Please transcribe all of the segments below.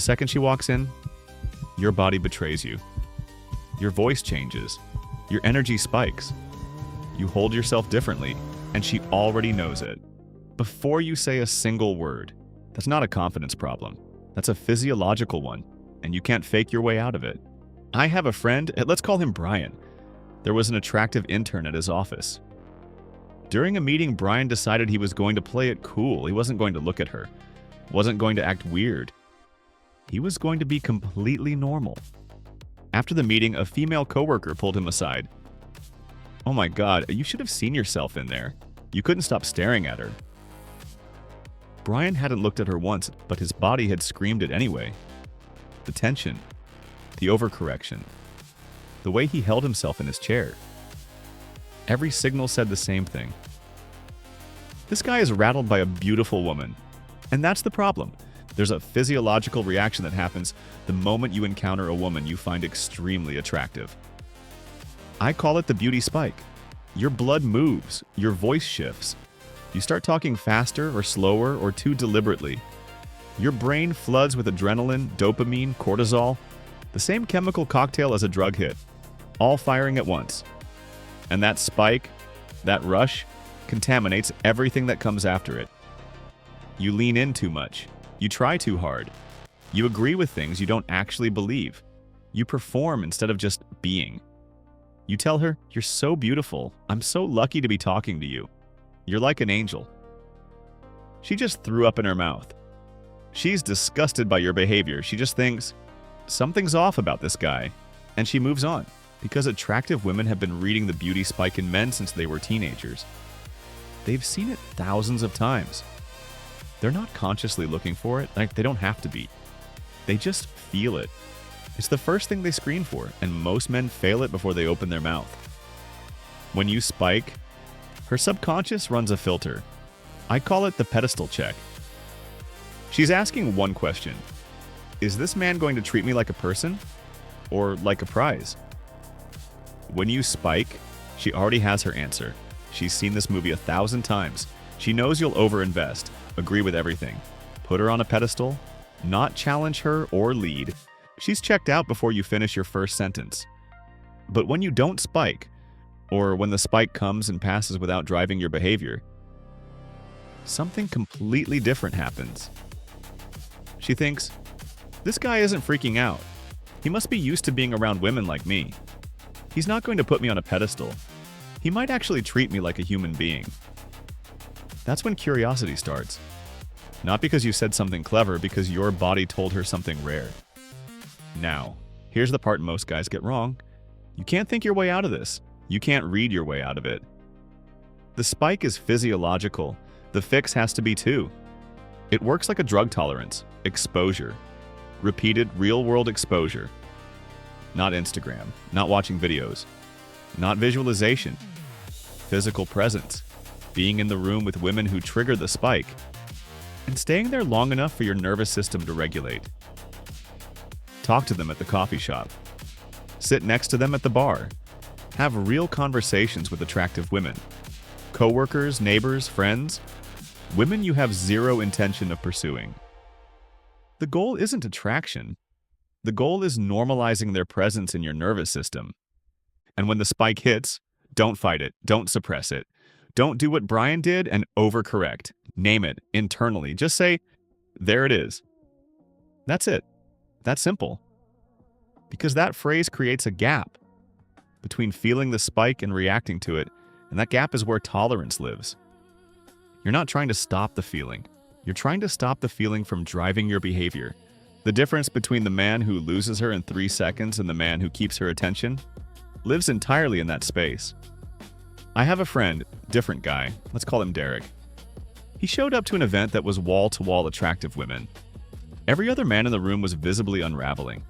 second she walks in, your body betrays you. Your voice changes. Your energy spikes. You hold yourself differently, and she already knows it. Before you say a single word. That's not a confidence problem. That's a physiological one, and you can't fake your way out of it. I have a friend, let's call him Brian. There was an attractive intern at his office. During a meeting, Brian decided he was going to play it cool. He wasn't going to look at her, wasn't going to act weird. He was going to be completely normal. After the meeting, a female coworker pulled him aside. "Oh my God, you should have seen yourself in there. You couldn't stop staring at her." Brian hadn't looked at her once, but his body had screamed it anyway. The tension, the overcorrection, the way he held himself in his chair. Every signal said the same thing. This guy is rattled by a beautiful woman. And that's the problem. There's a physiological reaction that happens the moment you encounter a woman you find extremely attractive. I call it the beauty spike. Your blood moves, your voice shifts. You start talking faster or slower or too deliberately. Your brain floods with adrenaline, dopamine, cortisol, the same chemical cocktail as a drug hit, all firing at once. And that spike, that rush, contaminates everything that comes after it. You lean in too much. You try too hard. You agree with things you don't actually believe. You perform instead of just being. You tell her, "You're so beautiful. I'm so lucky to be talking to you. You're like an angel." She just threw up in her mouth. She's disgusted by your behavior. She just thinks, something's off about this guy. And she moves on, because attractive women have been reading the beauty spike in men since they were teenagers. They've seen it thousands of times. They're not consciously looking for it. Like, they don't have to be. They just feel it. It's the first thing they screen for, and most men fail it before they open their mouth. When you spike, her subconscious runs a filter. I call it the pedestal check. She's asking one question. Is this man going to treat me like a person or like a prize? When you spike, she already has her answer. She's seen this movie 1,000 times. She knows you'll overinvest, agree with everything, put her on a pedestal, not challenge her or lead. She's checked out before you finish your first sentence. But when you don't spike, or when the spike comes and passes without driving your behavior, something completely different happens. She thinks, this guy isn't freaking out. He must be used to being around women like me. He's not going to put me on a pedestal. He might actually treat me like a human being. That's when curiosity starts. Not because you said something clever, because your body told her something rare. Now, here's the part most guys get wrong. You can't think your way out of this. You can't read your way out of it. The spike is physiological. The fix has to be too. It works like a drug tolerance. Exposure. Repeated real-world exposure. Not Instagram. Not watching videos. Not visualization. Physical presence. Being in the room with women who trigger the spike. And staying there long enough for your nervous system to regulate. Talk to them at the coffee shop. Sit next to them at the bar. Have real conversations with attractive women. Coworkers, neighbors, friends. Women you have zero intention of pursuing. The goal isn't attraction. The goal is normalizing their presence in your nervous system. And when the spike hits, don't fight it. Don't suppress it. Don't do what Brian did and overcorrect. Name it internally. Just say, there it is. That's it. That's simple. Because that phrase creates a gap between feeling the spike and reacting to it, and that gap is where tolerance lives. You're not trying to stop the feeling. You're trying to stop the feeling from driving your behavior. The difference between the man who loses her in 3 seconds and the man who keeps her attention lives entirely in that space. I have a friend, different guy, let's call him Derek. He showed up to an event that was wall-to-wall attractive women. Every other man in the room was visibly unraveling.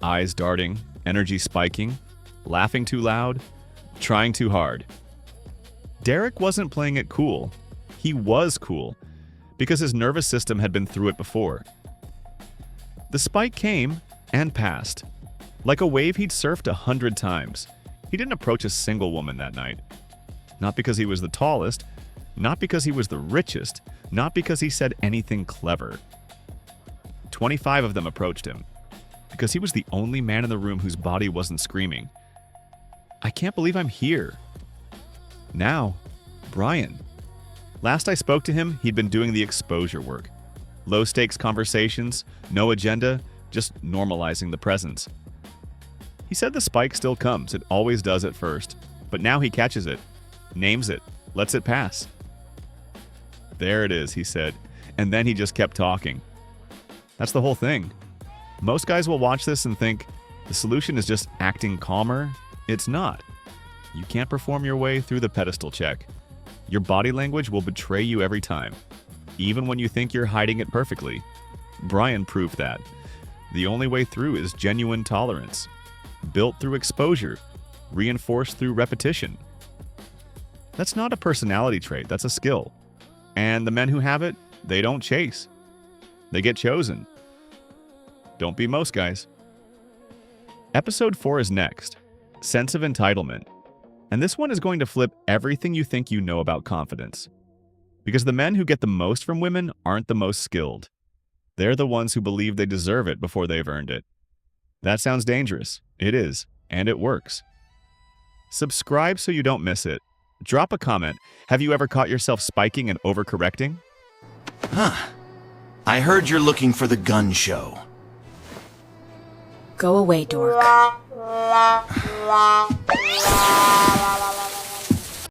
Eyes darting, energy spiking, laughing too loud, trying too hard. Derek wasn't playing it cool. He was cool, because his nervous system had been through it before. The spike came and passed. Like a wave he'd surfed 100 times. He didn't approach a single woman that night. Not because he was the tallest, not because he was the richest, not because he said anything clever. 25 of them approached him, because he was the only man in the room whose body wasn't screaming, "I can't believe I'm here." Now, Brian. Last I spoke to him, he'd been doing the exposure work. Low-stakes conversations, no agenda, just normalizing the presence. He said the spike still comes, it always does at first, but now he catches it, names it, lets it pass. "There it is," he said, and then he just kept talking. That's the whole thing. Most guys will watch this and think, the solution is just acting calmer. It's not. You can't perform your way through the pedestal check. Your body language will betray you every time, even when you think you're hiding it perfectly. Brian proved that. The only way through is genuine tolerance, built through exposure, reinforced through repetition. That's not a personality trait, that's a skill. And the men who have it, they don't chase. They get chosen. Don't be most guys. Episode 4 is next, Sense of Entitlement. And this one is going to flip everything you think you know about confidence. Because the men who get the most from women aren't the most skilled. They're the ones who believe they deserve it before they've earned it. That sounds dangerous. It is, and it works. Subscribe so you don't miss it. Drop a comment. Have you ever caught yourself spiking and overcorrecting? I heard you're looking for the gun show. Go away, dork.